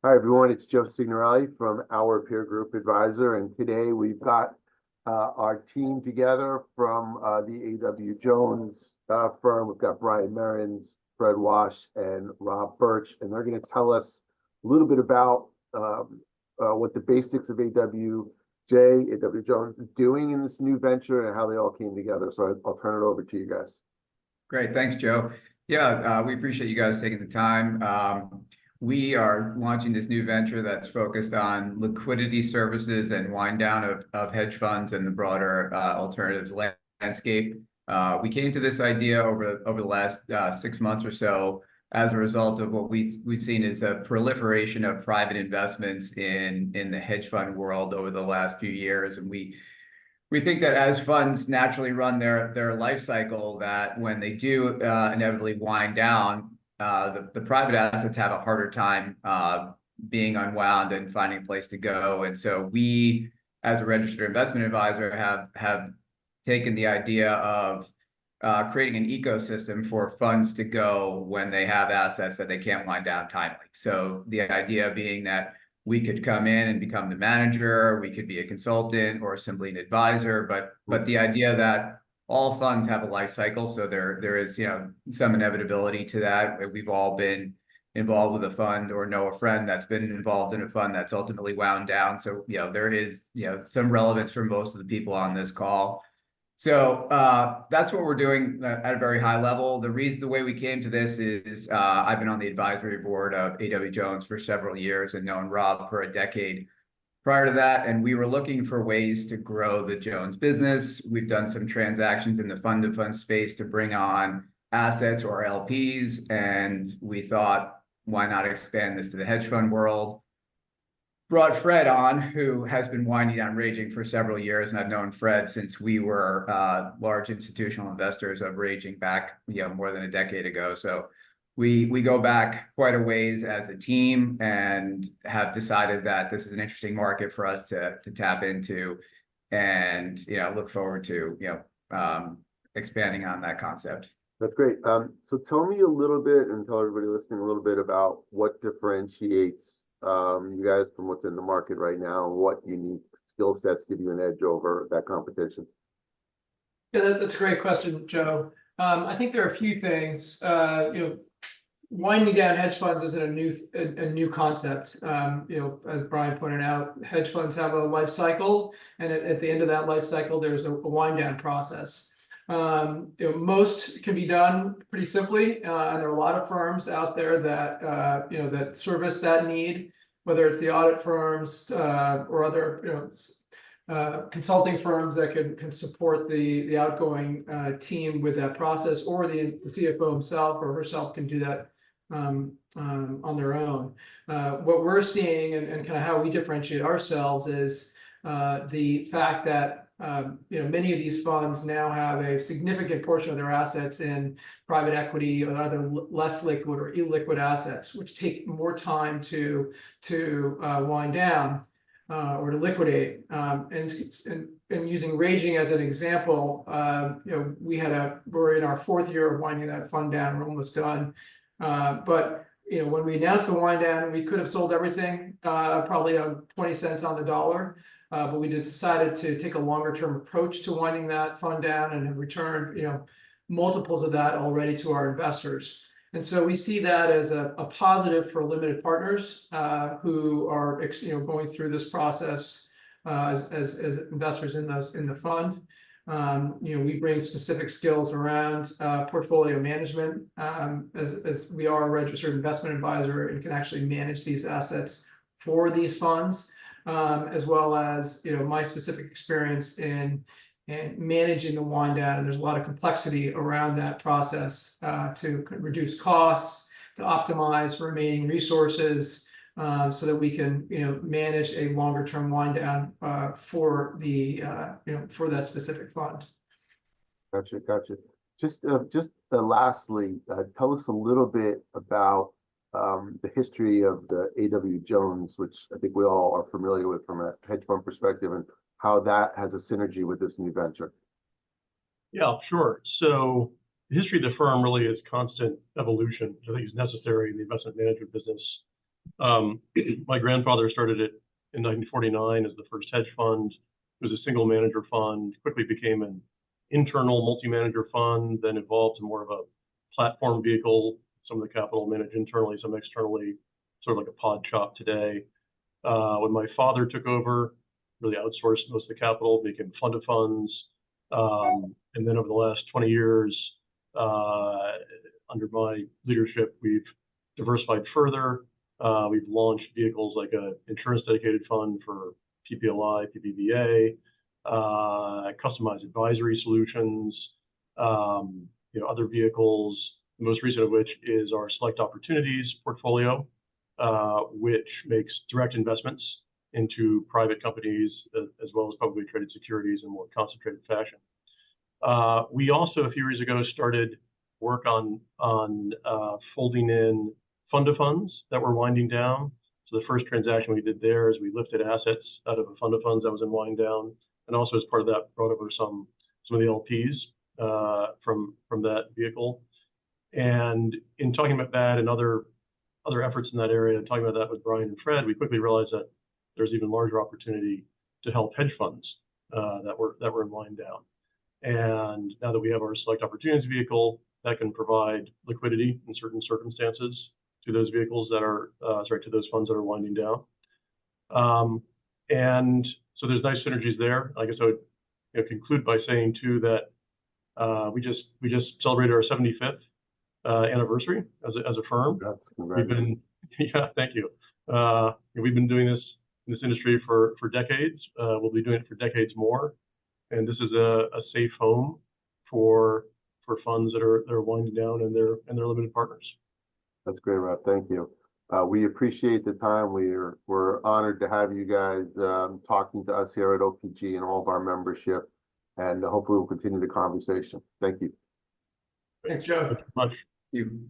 Hi, everyone. It's Joe Signorelli from our peer group advisor. And today we've got our team together from the A.W. Jones firm. We've got Brian Merrins, Fred Wash, and Rob Birch. And they're going to tell us a little bit about what the basics of A.W. Jones is doing in this new venture and how they all came together. So I'll turn it over to you guys. Great. Thanks, Joe. Yeah, we appreciate you guys taking the time. We are launching this new venture that's focused on liquidity services and wind down of hedge funds and the broader alternatives landscape. We came to this idea over the last 6 months or so as a result of what we've seen is a proliferation of private investments in the hedge fund world over the last few years, and we think that as funds naturally run their life cycle, that when they do inevitably wind down, the private assets have a harder time being unwound and finding a place to go. And so we, as a registered investment advisor, have taken the idea of creating an ecosystem for funds to go when they have assets that they can't wind down timely. So the idea being that we could come in and become the manager, we could be a consultant or simply an advisor, but the idea that all funds have a life cycle, so there is some inevitability to that. We've all been involved with a fund or know a friend that's been involved in a fund that's ultimately wound down. So there is some relevance for most of the people on this call. So that's what we're doing at a very high level. The way we came to this is I've been on the advisory board of A.W. Jones for several years and known Rob for a decade prior to that. And we were looking for ways to grow the Jones business. We've done some transactions in the fund-to-fund space to bring on assets or LPs. And we thought, why not expand this to the hedge fund world? Brought Fred on, who has been winding down Raging for several years, and I've known Fred since we were large institutional investors of Raging back more than a decade ago. So we go back quite a ways as a team and have decided that this is an interesting market for us to tap into, and look forward to expanding on that concept. That's great. So tell me a little bit, and tell everybody listening a little bit about what differentiates you guys from what's in the market right now, and what unique skill sets give you an edge over that competition. Yeah, that's a great question, Joe. I think there are a few things. Winding down hedge funds isn't a new concept. As Brian pointed out, hedge funds have a life cycle, and at the end of that life cycle, there's a wind down process. Most can be done pretty simply, and there are a lot of firms out there that that service that need, whether it's the audit firms or other consulting firms that can support the outgoing team with that process, or the CFO himself or herself can do that on their own. What we're seeing and kind of how we differentiate ourselves is the fact that many of these funds now have a significant portion of their assets in private equity or other less liquid or illiquid assets, which take more time to wind down or to liquidate. And using Raging as an example, we're in our 4th year of winding that fund down. We're almost done. But when we announced the wind down, we could have sold everything probably on 20 cents on the dollar. But we decided to take a longer term approach to winding that fund down and have returned multiples of that already to our investors. And so we see that as a positive for limited partners who are going through this process as investors in the fund. We bring specific skills around portfolio management, as we are a registered investment advisor and can actually manage these assets for these funds. As well as my specific experience in managing the wind down, and there's a lot of complexity around that process to reduce costs, to optimize remaining resources, so that we can manage a longer term wind down for that specific fund. Gotcha. Just lastly, tell us a little bit about the history of the A.W. Jones, which I think we all are familiar with from a hedge fund perspective, and how that has a synergy with this new venture. Yeah, sure. So the history of the firm really is constant evolution, which I think is necessary in the investment management business. My grandfather started it in 1949 as the first hedge fund. It was a single manager fund, quickly became an internal multi-manager fund, then evolved to more of a platform vehicle. Some of the capital managed internally, some externally, sort of like a pod shop today. When my father took over, really outsourced most of the capital, became fund of funds. And then over the last 20 years, under my leadership, we've diversified further. We've launched vehicles like an insurance dedicated fund for PPLI, PPVA, customized advisory solutions, other vehicles, the most recent of which is our Select Opportunities portfolio, which makes direct investments into private companies as well as publicly traded securities in a more concentrated fashion. We also, a few years ago, started work on folding in fund of funds that were winding down. So the first transaction we did there is we lifted assets out of a fund of funds that was in wind down, and also as part of that brought over some of the LPs from that vehicle. And in talking about that and other efforts in that area, and talking about that with Brian and Fred, we quickly realized that there's even larger opportunity to help hedge funds that were in wind down. And now that we have our Select Opportunities vehicle, that can provide liquidity in certain circumstances to those vehicles that are, to those funds that are winding down. And so there's nice synergies there. I guess I would conclude by saying too that we just celebrated our 75th anniversary as a firm. We've been, yeah, thank you. We've been doing this in this industry for decades. We'll be doing it for decades more. And this is a safe home for funds that are winding down and their limited partners. That's great, Rob. Thank you. We appreciate the time. We're honored to have you guys talking to us here at OPG and all of our membership, and hopefully we'll continue the conversation. Thank you. Thanks, Joe. Thank you very much. You.